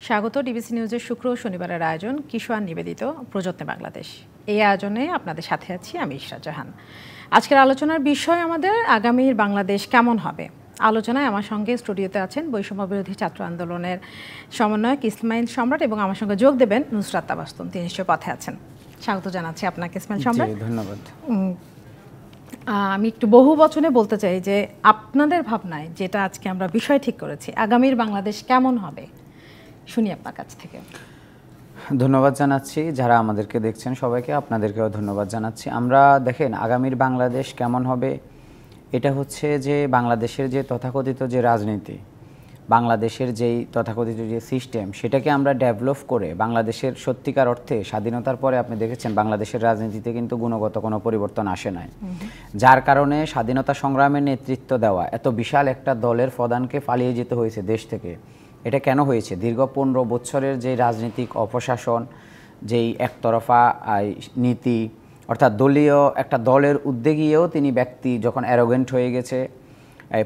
স্বাগত ডিবিসি নিউজের শুক্র ও শনিবারের আয়োজন কিশোয়ান নিবেদিত প্রযত্নে বাংলাদেশ। এই আয়োজনে আপনাদের সাথে আছি আমি ইশরাত জাহান। আজকের আলোচনার বিষয় আমাদের আগামীর বাংলাদেশ কেমন হবে। আলোচনায় আমার সঙ্গে স্টুডিওতে আছেন বৈষম্য বিরোধী ছাত্র আন্দোলনের সমন্বয়ক ইসমাইল সম্রাট এবং আমার সঙ্গে যোগ দেবেন নুসরাত তাবাসসুম। তিনি নিশ্চয় পথে আছেন। স্বাগত জানাচ্ছি আপনাকে ইসমাইল সম্রাট। ধন্যবাদ। আমি একটু বহু বচনে বলতে চাই যে আপনাদের ভাবনায় যেটা আজকে আমরা বিষয় ঠিক করেছি, আগামীর বাংলাদেশ কেমন হবে, শুনি আপনার কাছ থেকে। ধন্যবাদ জানাচ্ছি যারা আমাদেরকে দেখছেন সবাইকে, আপনাদেরকেও ধন্যবাদ জানাচ্ছি। আমরা দেখেন আগামীর বাংলাদেশ কেমন হবে, এটা হচ্ছে যে বাংলাদেশের যে তথাকথিত যে রাজনীতি, বাংলাদেশের যেই তথাকথিত যে সিস্টেম, সেটাকে আমরা ডেভেলপ করে বাংলাদেশের সত্যিকার অর্থে স্বাধীনতার পরে আপনি দেখেছেন বাংলাদেশের রাজনীতিতে কিন্তু গুণগত কোনো পরিবর্তন আসে নাই, যার কারণে স্বাধীনতা সংগ্রামের নেতৃত্ব দেওয়া এত বিশাল একটা দলের প্রধানকে পালিয়ে যেতে হয়েছে দেশ থেকে। এটা কেন হয়েছে? দীর্ঘ 15 বছরের যে রাজনৈতিক অপশাসন, যেই একতরফা নীতি, অর্থাৎ দলীয় একটা দলের উদ্যোগীও তিনি ব্যক্তি যখন অ্যারোগেন্ট হয়ে গেছে,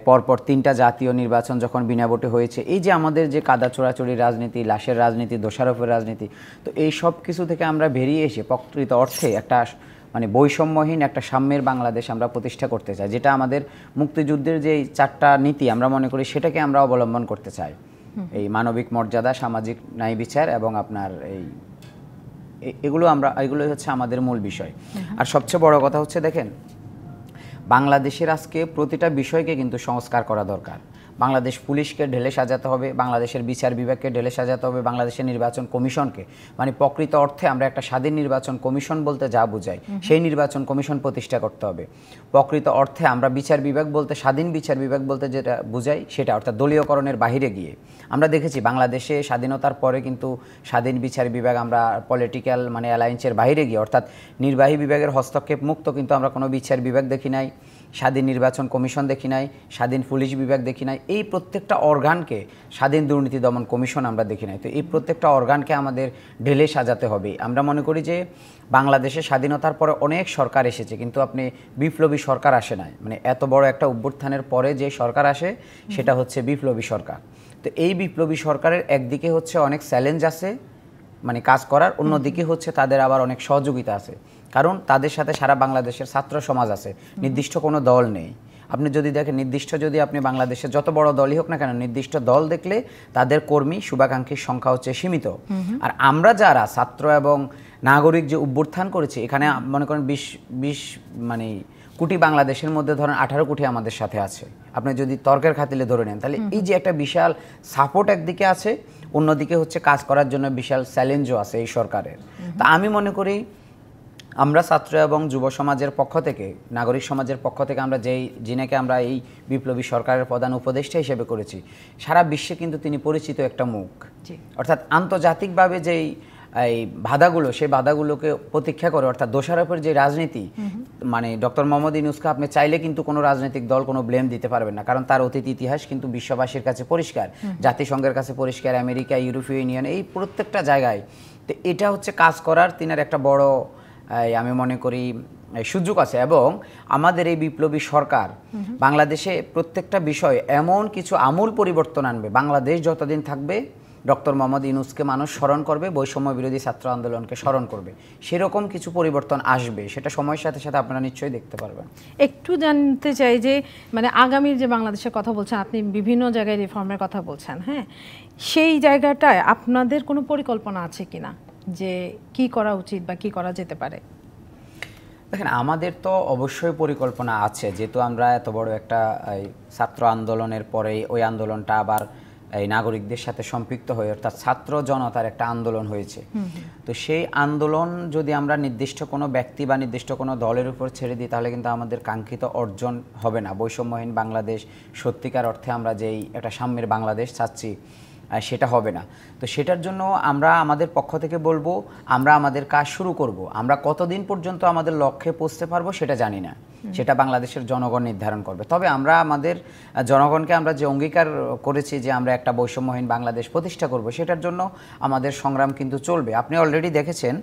পরপর 3টা জাতীয় নির্বাচন যখন বিনা ভোটে হয়েছে, এই যে আমাদের যে কাদা চোরাচুরির রাজনীতি, লাশের রাজনীতি, দোষারোপের রাজনীতি, তো এই সব কিছু থেকে আমরা বেরিয়ে এসে প্রকৃত অর্থে একটা মানে বৈষম্যহীন একটা সাম্যের বাংলাদেশ আমরা প্রতিষ্ঠা করতে চাই, যেটা আমাদের মুক্তিযুদ্ধের যে 4টা নীতি আমরা মনে করি সেটাকে আমরা অবলম্বন করতে চাই। এই মানবিক মর্যাদা, সামাজিক ন্যায় বিচার এবং আপনার এগুলোই হচ্ছে আমাদের মূল বিষয়। আর সবচেয়ে বড় কথা হচ্ছে দেখেন, বাংলাদেশের আজকে প্রতিটা বিষয়কে কিন্তু সংস্কার করা দরকার। বাংলাদেশ পুলিশকে ঢেলে সাজাতে হবে, বাংলাদেশের বিচার বিভাগকে ঢেলে সাজাতে হবে, বাংলাদেশের নির্বাচন কমিশনকে, মানে প্রকৃত অর্থে আমরা একটা স্বাধীন নির্বাচন কমিশন বলতে যা বুঝাই সেই নির্বাচন কমিশন প্রতিষ্ঠা করতে হবে। প্রকৃত অর্থে আমরা বিচার বিভাগ বলতে, স্বাধীন বিচার বিভাগ বলতে যেটা বুঝাই সেটা, অর্থাৎ দলীয়করণের বাহিরে গিয়ে আমরা দেখেছি বাংলাদেশে স্বাধীনতার পরে কিন্তু স্বাধীন বিচার বিভাগ আমরা পলিটিক্যাল মানে অ্যালায়েন্সের বাইরে গিয়ে, অর্থাৎ নির্বাহী বিভাগের হস্তক্ষেপ মুক্ত কিন্তু আমরা কোনো বিচার বিভাগ দেখি নাই, স্বাধীন নির্বাচন কমিশন দেখি নাই, স্বাধীন পুলিশ বিভাগ দেখি নাই, এই প্রত্যেকটা অর্গানকে স্বাধীন দুর্নীতি দমন কমিশন আমরা দেখি নাই। তো এই প্রত্যেকটা অর্গানকে আমাদের ঢেলে সাজাতে হবে। আমরা মনে করি যে বাংলাদেশে স্বাধীনতার পরে অনেক সরকার এসেছে, কিন্তু আপনি বিপ্লবী সরকার আসে নাই। মানে এত বড় একটা অভ্যুত্থানের পরে যে সরকার আসে সেটা হচ্ছে বিপ্লবী সরকার। তো এই বিপ্লবী সরকারের একদিকে হচ্ছে অনেক চ্যালেঞ্জ আছে মানে কাজ করার, অন্যদিকে হচ্ছে তাদের আবার অনেক সহযোগিতা আছে, কারণ তাদের সাথে সারা বাংলাদেশের ছাত্র সমাজ আছে, নির্দিষ্ট কোনো দল নেই। আপনি যদি দেখেন যদি আপনি বাংলাদেশের যত বড় দলই হোক না কেন, নির্দিষ্ট দল দেখলে তাদের কর্মী শুভাকাঙ্ক্ষীর সংখ্যা হচ্ছে সীমিত। আর আমরা যারা ছাত্র এবং নাগরিক যে অভ্যুত্থান করেছি, এখানে মনে করেন 20 মানে কোটি বাংলাদেশের মধ্যে ধরেন 18 কোটি আমাদের সাথে আছে। আপনি যদি তর্কের খাতিলে ধরে নেন, তাহলে এই যে একটা বিশাল সাপোর্ট একদিকে আছে, অন্যদিকে হচ্ছে কাজ করার জন্য বিশাল চ্যালেঞ্জও আছে এই সরকারের। তা আমি মনে করি আমরা ছাত্র এবং যুব সমাজের পক্ষ থেকে, নাগরিক সমাজের পক্ষ থেকে আমরা যিনাকে আমরা এই বিপ্লবী সরকারের প্রধান উপদেষ্টা হিসেবে করেছি, সারা বিশ্বে কিন্তু তিনি পরিচিত একটা মুখ। অর্থাৎ আন্তর্জাতিকভাবে যেই এই বাধাগুলো, সেই বাধাগুলোকে প্রতীক্ষা করে, অর্থাৎ দোষারোপের যে রাজনীতি, মানে ডক্টর মোহাম্মদ ইউনূসকে আপনি চাইলে কিন্তু কোনো রাজনৈতিক দল কোনো ব্লেম দিতে পারবেন না, কারণ তার অতীত ইতিহাস কিন্তু বিশ্ববাসীর কাছে পরিষ্কার, জাতিসংঘের কাছে পরিষ্কার, আমেরিকা, ইউরোপীয় ইউনিয়ন, এই প্রত্যেকটা জায়গায়। তো এটা হচ্ছে কাজ করার তিনার একটা বড় আমি মনে করি সুযোগ আছে। এবং আমাদের এই বিপ্লবী সরকার বাংলাদেশে প্রত্যেকটা বিষয় এমন কিছু আমূল পরিবর্তন আনবে। বাংলাদেশ যতদিন থাকবে ডক্টর মোহাম্মদ ইউনূসকে মানুষ স্মরণ করবে, বৈষম্য বিরোধী ছাত্র আন্দোলনকে স্মরণ করবে, সেরকম কিছু পরিবর্তন আসবে, সেটা সময়ের সাথে সাথে আপনারা নিশ্চয়ই দেখতে পারবেন। একটু জানতে চাই যে মানে আগামীর যে বাংলাদেশের কথা বলছেন আপনি, বিভিন্ন জায়গায় রিফর্মের কথা বলছেন, হ্যাঁ, সেই জায়গাটায় আপনাদের কোনো পরিকল্পনা আছে কিনা যে কি করা উচিত বা কি করা যেতে পারে? দেখেন, আমাদের তো অবশ্যই পরিকল্পনা আছে, যেহেতু আমরা এত বড় একটা ছাত্র আন্দোলনের পরে ওই আন্দোলনটা আবার এই নাগরিকদের সাথে সম্পৃক্ত হয়ে, অর্থাৎ ছাত্র জনতার একটা আন্দোলন হয়েছে। তো সেই আন্দোলন যদি আমরা নির্দিষ্ট কোনো ব্যক্তি বা নির্দিষ্ট কোনো দলের উপর ছেড়ে দিই, তাহলে কিন্তু আমাদের কাঙ্ক্ষিত অর্জন হবে না। বৈষম্যহীন বাংলাদেশ, সত্যিকার অর্থে আমরা যেই একটা সাম্যের বাংলাদেশ চাচ্ছি, সেটা হবে না। তো সেটার জন্য আমরা আমাদের পক্ষ থেকে বলবো, আমরা আমাদের কাজ শুরু করব। আমরা কতদিন পর্যন্ত আমাদের লক্ষ্যে পৌঁছতে পারবো সেটা জানি না, সেটা বাংলাদেশের জনগণ নির্ধারণ করবে। তবে আমরা আমাদের জনগণকে আমরা যে অঙ্গীকার করেছি যে আমরা একটা বৈষম্যহীন বাংলাদেশ প্রতিষ্ঠা করব, সেটার জন্য আমাদের সংগ্রাম কিন্তু চলবে। আপনি অলরেডি দেখেছেন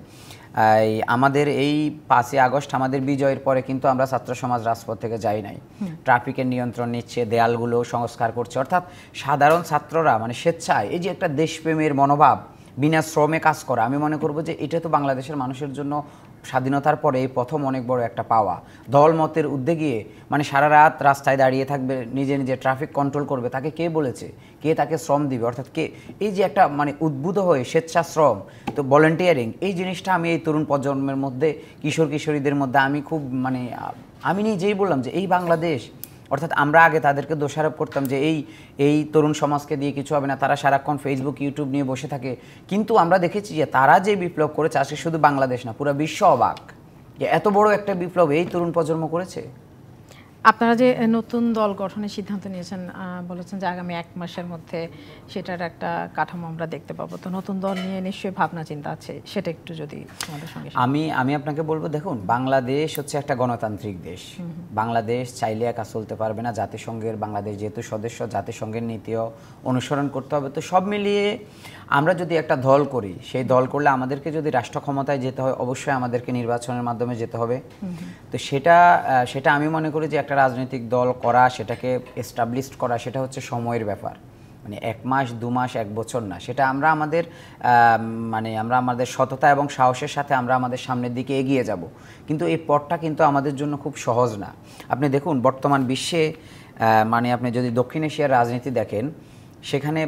আমাদের এই 5ই আগস্ট আমাদের বিজয়ের পরে কিন্তু আমরা ছাত্র সমাজ রাজপথ থেকে যাই নাই। ট্রাফিকের নিয়ন্ত্রণ নিচ্ছে, দেয়ালগুলো সংস্কার করছে, অর্থাৎ সাধারণ ছাত্ররা মানে স্বেচ্ছায় এই যে একটা দেশপ্রেমের মনোভাব, বিনা শ্রমে কাজ করা, আমি মনে করব যে এটা তো বাংলাদেশের মানুষের জন্য স্বাধীনতার পরে এই প্রথম অনেক বড় একটা পাওয়া। দলমতের উদ্যোগে মানে সারা রাত রাস্তায় দাঁড়িয়ে থাকবে, নিজে নিজে ট্রাফিক কন্ট্রোল করবে, তাকে কে বলেছে? কে তাকে শ্রম দিবে? অর্থাৎ কে? এই যে একটা মানে উদ্বুদ্ধ হয়ে স্বেচ্ছাশ্রম, তো ভলেন্টিয়ারিং, এই জিনিসটা আমি এই তরুণ প্রজন্মের মধ্যে, কিশোর কিশোরীদের মধ্যে আমি খুব মানে আমি নিজেই বললাম যে এই বাংলাদেশ, অর্থাৎ আমরা আগে তাদেরকে দোষারোপ করতাম যে এই তরুণ সমাজকে দিয়ে কিছু হবে না, তারা সারাক্ষণ ফেসবুক ইউটিউব নিয়ে বসে থাকে। কিন্তু আমরা দেখেছি যে তারা যে বিপ্লব করেছে আজকে শুধু বাংলাদেশ না, পুরো বিশ্ব অবাক যে এত বড় একটা বিপ্লব এই তরুণ প্রজন্ম করেছে। আপনারা যে নতুন দল গঠনের সিদ্ধান্ত নিয়েছেন, বলেছেন যে আগামী 1 মাসের মধ্যে সেটার একটা কাঠামো আমরা দেখতে পাবো, তো নতুন দল নিয়ে নিশ্চয়ই ভাবনা চিন্তা আছে, সেটা একটু যদি আমাদের সঙ্গে। আমি আপনাকে বলবো, দেখুন বাংলাদেশ হচ্ছে একটা গণতান্ত্রিক দেশ। বাংলাদেশ চাইলে একা চলতে পারবে না। জাতিসংঘের বাংলাদেশ যেহেতু সদস্য, জাতিসংঘের নীতিও অনুসরণ করতে হবে। তো সব মিলিয়ে আমরা যদি একটা দল করি, সেই দল করলে আমাদেরকে যদি রাষ্ট্র ক্ষমতায় যেতে হয়, অবশ্যই আমাদেরকে নির্বাচনের মাধ্যমে যেতে হবে। তো সেটা আমি মনে করি যে একটা রাজনৈতিক দল করা, সেটাকে এস্টাবলিশ করা, সেটা হচ্ছে সময়ের ব্যাপার। মানে 1 মাস 2 মাস 1 বছর না, সেটা আমরা আমাদের সততা এবং সাহসের সাথে আমরা আমাদের সামনের দিকে এগিয়ে যাব। কিন্তু এই পথটা কিন্তু আমাদের জন্য খুব সহজ না। আপনি দেখুন বর্তমান বিশ্বে মানে আপনি যদি দক্ষিণ এশিয়ার রাজনীতি দেখেন, সেখানে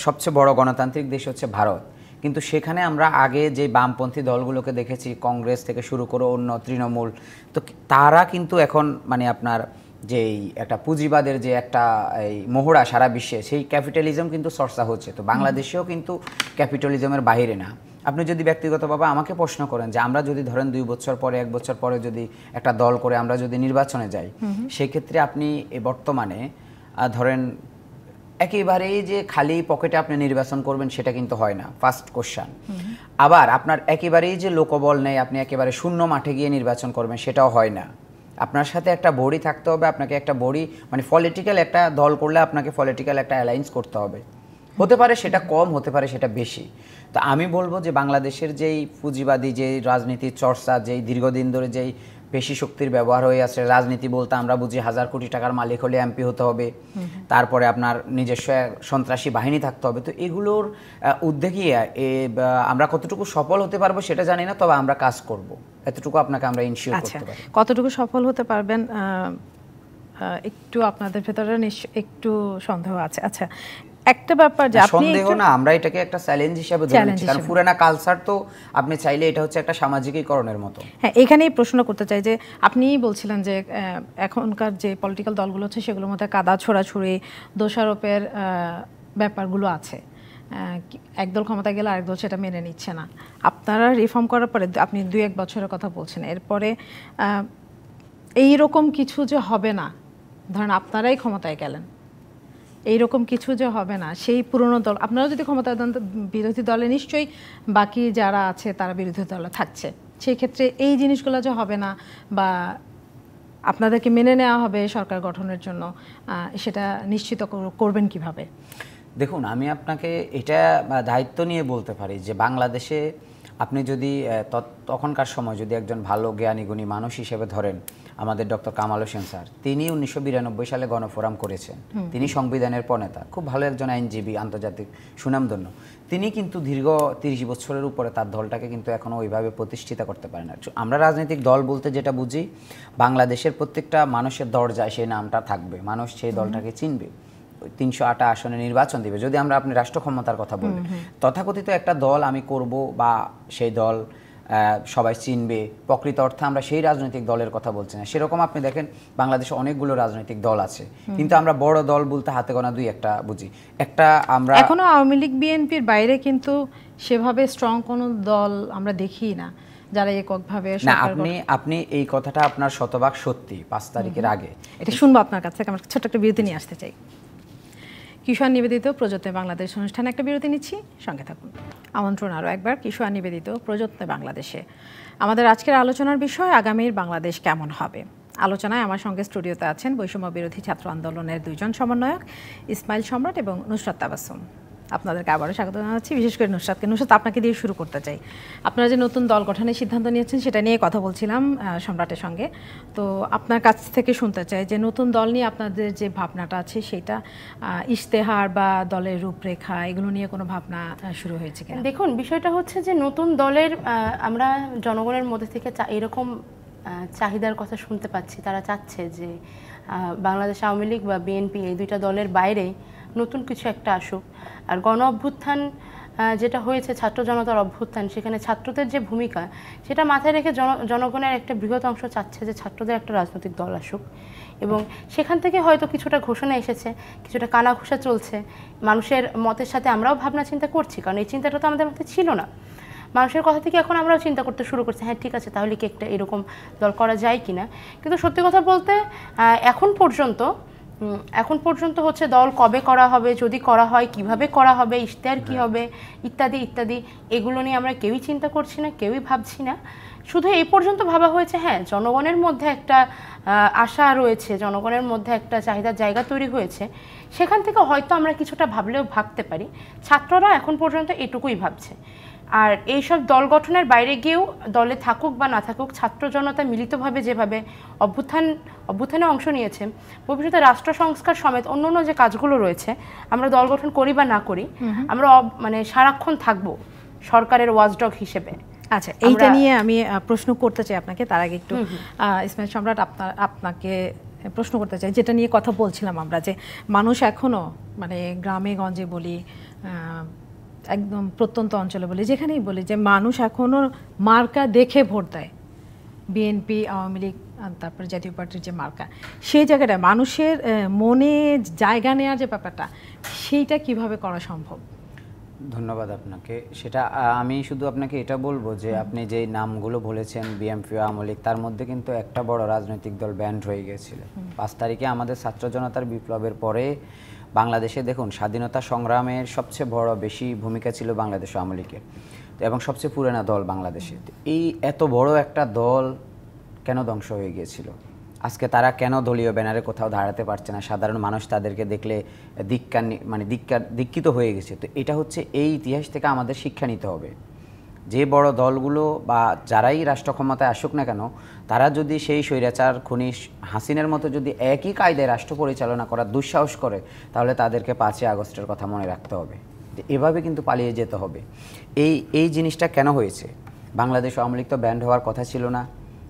সবচেয়ে বড় গণতান্ত্রিক দেশ হচ্ছে ভারত। কিন্তু সেখানে আমরা আগে যে বামপন্থী দলগুলোকে দেখেছি, কংগ্রেস থেকে শুরু করে অন্য তৃণমূল, তো তারা কিন্তু এখন মানে আপনার যেই একটা পুঁজিবাদের যে একটা এই মহড়া সারা বিশ্বে, সেই ক্যাপিটালিজম কিন্তু চর্চা হচ্ছে। তো বাংলাদেশেও কিন্তু ক্যাপিটালিজমের বাইরে না। আপনি যদি ব্যক্তিগতভাবে আমাকে প্রশ্ন করেন যে আমরা যদি ধরেন 2 বছর পরে 1 বছর পরে যদি একটা দল করে আমরা যদি নির্বাচনে যাই, সেক্ষেত্রে আপনি বর্তমানে ধরেন একেবারেই যে খালি পকেটে আপনি নির্বাচন করবেন সেটা কিন্তু হয় না, ফার্স্ট কোশ্চেন। আবার আপনার একেবারেই যে লোকবল নেই, আপনি একেবারে শূন্য মাঠে গিয়ে নির্বাচন করবেন সেটাও হয় না। আপনার সাথে একটা বডি থাকতে হবে, আপনাকে একটা বডি মানে পলিটিক্যাল একটা দল করলে আপনাকে পলিটিক্যাল একটা অ্যালায়েন্স করতে হবে। হতে পারে সেটা কম, হতে পারে সেটা বেশি। তো আমি বলবো যে বাংলাদেশের যেই পুঁজিবাদী যেই রাজনীতির চর্চা, যেই দীর্ঘদিন ধরে যেই পেশি শক্তির ব্যবহার হয়ে আছে, রাজনীতি বলতে আমরা বুঝি 1000 কোটি টাকার মালিক হলে এমপি হতে হবে, তারপরে আপনার নিজস্ব সন্ত্রাসী বাহিনী থাকতে হবে। তো এগুলোর উদ্যোগে আমরা কতটুকু সফল হতে পারবো সেটা জানি না, তবে আমরা কাজ করব, এতটুকু আপনাকে আমরা ইনশিওর করতে পারি। কতটুকু সফল হতে পারবেন একটু আপনাদের ভেতরে একটু সন্দেহ আছে। আচ্ছা, একটা ব্যাপার যে আপনি সন্দেহ না, আমরা এটাকে একটা চ্যালেঞ্জ হিসেবে ধরে নিচ্ছি, কারণ পুরানা কালচার তো আপনি চাইলে এটা হচ্ছে একটা সামাজিকীকরণের মতো। হ্যাঁ, এখানেই প্রশ্ন করতে চাই যে আপনিই বলছিলেন যে এখনকার যে পলিটিক্যাল দলগুলো আছে সেগুলোর মধ্যে কাদা ছোড়াছুড়ি, দোষারোপের ব্যাপারগুলো আছে। একদল ক্ষমতায় গেলে আরেক দল সেটা মেনে নিচ্ছে না। আপনারা রিফর্ম করার পরে আপনি 2-1 বছরের কথা বলছেন, এরপরে এইরকম কিছু যে হবে না, ধরেন আপনারাই ক্ষমতায় গেলেন, এইরকম কিছু যে হবে না, সেই পুরনো দল আপনারা যদি ক্ষমতায় দেন, বিরোধী দলে নিশ্চয়ই বাকি যারা আছে তারা বিরোধী দলে থাকছে, সেই ক্ষেত্রে এই জিনিসগুলো যে হবে না বা আপনাদেরকে মেনে নেওয়া হবে সরকার গঠনের জন্য, সেটা নিশ্চিত করবেন কিভাবে? দেখুন, আমি আপনাকে এটা দায়িত্ব নিয়ে বলতে পারি যে বাংলাদেশে আপনি যদি তখনকার সময় যদি একজন ভালো জ্ঞানী গুণী মানুষ হিসেবে ধরেন আমাদের ডক্টর কামাল হোসেন স্যার, তিনি 1992 সালে গণফোরাম করেছেন, তিনি সংবিধানের প্রণেতা, খুব ভালো একজন আইনজীবী, আন্তর্জাতিক সুনামধন্য। তিনি কিন্তু দীর্ঘ 30 বছরের উপরে তার দলটাকে কিন্তু এখনও ওইভাবে প্রতিষ্ঠিত করতে পারে না। আমরা রাজনৈতিক দল বলতে যেটা বুঝি, বাংলাদেশের প্রত্যেকটা মানুষের দরজায় সেই নামটা থাকবে, মানুষ সেই দলটাকে চিনবে, 308 আসনে নির্বাচন দিবে। যদি আপনি রাষ্ট্র ক্ষমতার কথা বলেন, তথাকথিত একটা দল আমি করব বা সেই দল সবাই চিনবে, প্রকৃত অর্থে আমরা সেই রাজনৈতিক দলের কথা বলছি না। সেরকম আপনি দেখেন বাংলাদেশে অনেকগুলো রাজনৈতিক দল আছে, কিন্তু আমরা বড় দল বলতে হাতে গোনা 2-1টা বুঝি। আমরা এখনো আওয়ামী লীগ বিএনপির বাইরে কিন্তু সেভাবে স্ট্রং কোনো দল আমরা দেখি না যারা এককভাবে। না, আপনি এই কথাটা আপনার শতভাগ সত্যি। 5 তারিখের আগে এটা শুনবো আপনার কাছ থেকে। আমরা ছোট্ট একটা বিরতি নিয়ে আসতে চাই। কিশোর নিবেদিত প্রযত্নে বাংলাদেশ অনুষ্ঠানে একটা বিরতি নিচ্ছি, সঙ্গে থাকুন। আমন্ত্রণ আরও একবার কিশোর নিবেদিত প্রযত্নে বাংলাদেশে। আমাদের আজকের আলোচনার বিষয় আগামীর বাংলাদেশ কেমন হবে। আলোচনায় আমার সঙ্গে স্টুডিওতে আছেন বৈষম্য বিরোধী ছাত্র আন্দোলনের দুইজন সমন্বয়ক ইসমাইল সম্রাট এবং নুসরাত তাবাসসুম। আপনাদেরকে আবারও স্বাগত জানাচ্ছি, বিশেষ করে নুসরাতকে। নুসরাত, আপনাকে দিয়ে শুরু করতে চাই। আপনারা যে নতুন দল গঠনের সিদ্ধান্ত নিয়েছেন সেটা নিয়ে কথা বলছিলাম সম্রাটের সঙ্গে। তো আপনার কাছ থেকে শুনতে চাই যে নতুন দল নিয়ে আপনাদের যে ভাবনাটা আছে সেটা ইশতেহার বা দলের রূপরেখা এগুলো নিয়ে কোনো ভাবনা শুরু হয়েছে কিনা? দেখুন, বিষয়টা হচ্ছে যে নতুন দলের আমরা জনগণের মধ্যে থেকে এরকম চাহিদার কথা শুনতে পাচ্ছি। তারা চাচ্ছে যে বাংলাদেশ আওয়ামী লীগ বা বিএনপি এই দুইটা দলের বাইরে নতুন কিছু একটা আসুক। আর গণ অভ্যুত্থান যেটা হয়েছে, ছাত্র জনতার অভ্যুত্থান, সেখানে ছাত্রদের যে ভূমিকা সেটা মাথায় রেখে জনগণের একটা বৃহৎ অংশ চাচ্ছে যে ছাত্রদের একটা রাজনৈতিক দল আসুক। এবং সেখান থেকে হয়তো কিছুটা ঘোষণা এসেছে, কিছুটা কানাঘুষা চলছে। মানুষের মতের সাথে আমরাও ভাবনা চিন্তা করছি, কারণ এই চিন্তাটা তো আমাদের মধ্যে ছিল না। মানুষের কথা থেকে এখন আমরাও চিন্তা করতে শুরু করছি, হ্যাঁ ঠিক আছে, তাহলে কি একটা এরকম দল করা যায় কিনা। কিন্তু সত্যি কথা বলতে এখন পর্যন্ত হচ্ছে দল কবে করা হবে, যদি করা হয় কিভাবে করা হবে, ইশতেহার কী হবে, ইত্যাদি ইত্যাদি, এগুলো নিয়ে আমরা কেউই চিন্তা করছি না, কেউই ভাবছি না। শুধু এই পর্যন্ত ভাবা হয়েছে হ্যাঁ জনগণের মধ্যে একটা আশা রয়েছে, জনগণের মধ্যে একটা চাহিদার জায়গা তৈরি হয়েছে, সেখান থেকে হয়তো আমরা কিছুটা ভাবলেও ভাবতে পারি। ছাত্ররা এখন পর্যন্ত এটুকুই ভাবছে। আর এইসব দল গঠনের বাইরে গিয়েও দলে থাকুক বা না থাকুক, ছাত্র জনতা মিলিতভাবে যেভাবে অভ্যুত্থানে অংশ নিয়েছে, ভবিষ্যতে রাষ্ট্র সংস্কার সমেত অন্য যে কাজগুলো রয়েছে, আমরা দল গঠন করি বা না করি, আমরা মানে সারাক্ষণ থাকবো সরকারের ওয়াচডগ হিসেবে। আচ্ছা, এইটা নিয়ে আমি প্রশ্ন করতে চাই আপনাকে। তার আগে একটু ইসমাইল সম্রাট, আপনাকে প্রশ্ন করতে চাই, যেটা নিয়ে কথা বলছিলাম আমরা, যে মানুষ এখনো মানে গ্রামে গঞ্জে বলি, একদম প্রত্যন্ত অঞ্চলে বলি, যেখানেই বলি, যে মানুষ এখনো মার্কা দেখে ভোট দেয়। বিএনপি, আওয়ামী লীগ, তারপরে জাতীয় পার্টির যে মার্কা, সেই জায়গাটা মানুষের মনে জায়গা নেওয়ার যে ব্যাপারটা, সেইটা কিভাবে করা সম্ভব? ধন্যবাদ আপনাকে। সেটা আমি শুধু আপনাকে এটা বলবো যে আপনি যেই নামগুলো বলেছেন বিএনপি, আওয়ামী লীগ, তার মধ্যে কিন্তু একটা বড় রাজনৈতিক দল ব্যান্ড হয়ে গিয়েছিল 5 তারিখে আমাদের ছাত্র জনতার বিপ্লবের পরে। বাংলাদেশে দেখুন, স্বাধীনতা সংগ্রামের সবচেয়ে বড় বেশি ভূমিকা ছিল বাংলাদেশ আওয়ামী লীগের, এবং সবচেয়ে পুরানা দল বাংলাদেশে। এই এত বড় একটা দল কেন ধ্বংস হয়ে গিয়েছিল? আজকে তারা কেন দলীয় ব্যানারে কোথাও দাঁড়াতে পারছে না? সাধারণ মানুষ তাদেরকে দেখলে দীক্ষিত হয়ে গেছে। তো এটা হচ্ছে, এই ইতিহাস থেকে আমাদের শিক্ষা নিতে হবে। যে বড় দলগুলো বা যারাই রাষ্ট্র ক্ষমতায় আসুক না কেন, তারা যদি সেই স্বৈরাচার খুনি হাসিনের মতো যদি একই কায়দায় রাষ্ট্র পরিচালনা করার দুঃসাহস করে, তাহলে তাদেরকে 5ই আগস্টের কথা মনে রাখতে হবে। এভাবে কিন্তু পালিয়ে যেতে হবে। এই জিনিসটা কেন হয়েছে? বাংলাদেশ আওয়ামী লীগ তো ব্যান্ড হওয়ার কথা ছিল না।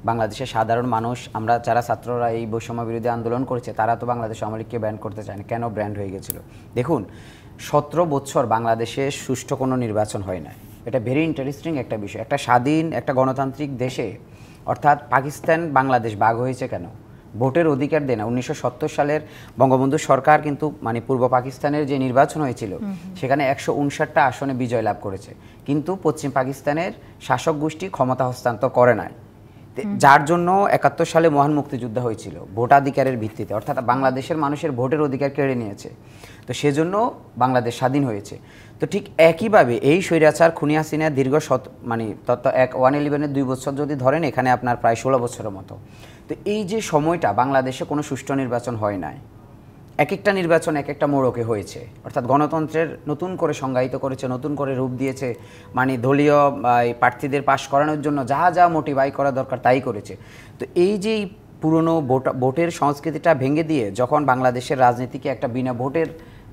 বাংলাদেশের সাধারণ মানুষ, আমরা যারা ছাত্ররা এই বৈষম্য বিরোধী আন্দোলন করেছে, তারা তো বাংলাদেশ আওয়ামী লীগকে ব্যান্ড করতে চায় না। কেন ব্যান্ড হয়ে গেছিল? দেখুন, 17 বছর বাংলাদেশে সুষ্ঠু কোনো নির্বাচন হয় না। এটা ভেরি ইন্টারেস্টিং একটা বিষয়। একটা স্বাধীন, একটা গণতান্ত্রিক দেশে, অর্থাৎ পাকিস্তান বাংলাদেশ ভাগ হয়েছে কেন? ভোটের অধিকার দেয় না। 1970 সালের বঙ্গবন্ধু সরকার কিন্তু মানে পূর্ব পাকিস্তানের যে নির্বাচন হয়েছিল, সেখানে 159টা আসনে বিজয় লাভ করেছে, কিন্তু পশ্চিম পাকিস্তানের শাসক গোষ্ঠী ক্ষমতা হস্তান্তর করে নাই, যার জন্য 71 সালে মহান মুক্তিযুদ্ধ হয়েছিল ভোটাধিকারের ভিত্তিতে। অর্থাৎ বাংলাদেশের মানুষের ভোটের অধিকার কেড়ে নিয়েছে, তো সেজন্য বাংলাদেশ স্বাধীন হয়েছে। তো ঠিক একইভাবে এই স্বৈরাচার খুনি হাসিনা দীর্ঘ 111-এর 2 বছর যদি ধরেন, এখানে আপনার প্রায় 16 বছরের মতো। তো এই যে সময়টা বাংলাদেশে কোনো সুষ্ঠু নির্বাচন হয় নাই, এক একটা নির্বাচন এক একটা মোড়কে হয়েছে, অর্থাৎ গণতন্ত্রের নতুন করে সংজ্ঞায়িত করেছে, নতুন করে রূপ দিয়েছে। মানে দলীয় প্রার্থীদের পাশ করানোর জন্য যা মোটিভাই করা দরকার তাই করেছে। তো এই যে পুরনো ভোটের সংস্কৃতিটা ভেঙে দিয়ে যখন বাংলাদেশের রাজনীতিকে একটা বিনা ভোটের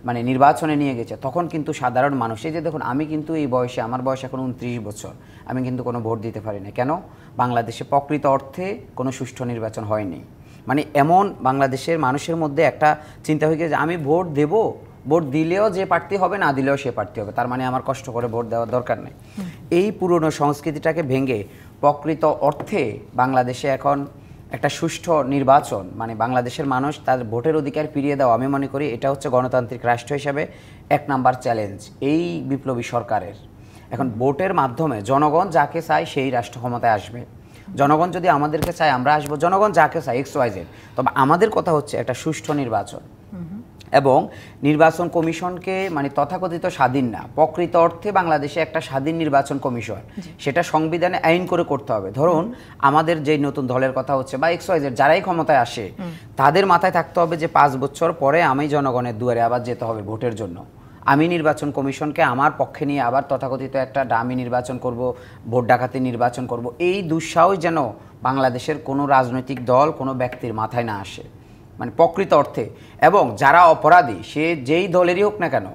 মানে নির্বাচনে নিয়ে গেছে, তখন কিন্তু সাধারণ মানুষ, এই যে দেখুন, আমি কিন্তু এই বয়সে, আমার বয়স এখন 29 বছর, আমি কিন্তু কোনো ভোট দিতে পারি না। কেন? বাংলাদেশে প্রকৃত অর্থে কোনো সুষ্ঠু নির্বাচন হয়নি। মানে এমন বাংলাদেশের মানুষের মধ্যে একটা চিন্তা হয়ে গেছে যে আমি ভোট দেব, ভোট দিলেও যে প্রার্থী হবে, না দিলেও সে প্রার্থী হবে, তার মানে আমার কষ্ট করে ভোট দেওয়ার দরকার নেই। এই পুরনো সংস্কৃতিটাকে ভেঙে প্রকৃত অর্থে বাংলাদেশে এখন একটা সুষ্ঠু নির্বাচন, মানে বাংলাদেশের মানুষ তার ভোটের অধিকার ফিরিয়ে দেওয়া, আমি মনে করি এটা হচ্ছে গণতান্ত্রিক রাষ্ট্র হিসাবে 1 নাম্বার চ্যালেঞ্জ এই বিপ্লবী সরকারের। এখন ভোটের মাধ্যমে জনগণ যাকে চায় সেই রাষ্ট্র ক্ষমতায় আসবে। জনগণ যদি আমাদেরকে চায়, আমরা আসবো। জনগণ যাকে চায় XYZ, তবে আমাদের কথা হচ্ছে একটা সুষ্ঠু নির্বাচন। এবং নির্বাচন কমিশনকে মানে তথাকথিত স্বাধীন না, প্রকৃত অর্থে বাংলাদেশে একটা স্বাধীন নির্বাচন কমিশন, সেটা সংবিধানে আইন করে করতে হবে। ধরুন আমাদের যে নতুন দলের কথা হচ্ছে বা XYZ যারাই ক্ষমতায় আসে, তাদের মাথায় থাকতে হবে যে 5 বছর পরে আমি জনগণের দুয়ারে আবার যেতে হবে ভোটের জন্য। আমি নির্বাচন কমিশনকে আমার পক্ষে নিয়ে আবার তথাকথিত একটা ডামি নির্বাচন করব, ভোট ডাকাতি নির্বাচন করব, এই দুঃসাহস যেন বাংলাদেশের কোনো রাজনৈতিক দল কোনো ব্যক্তির মাথায় না আসে, মানে প্রকৃত অর্থে। এবং যারা অপরাধী সে যেই দলেরই হোক না কেন,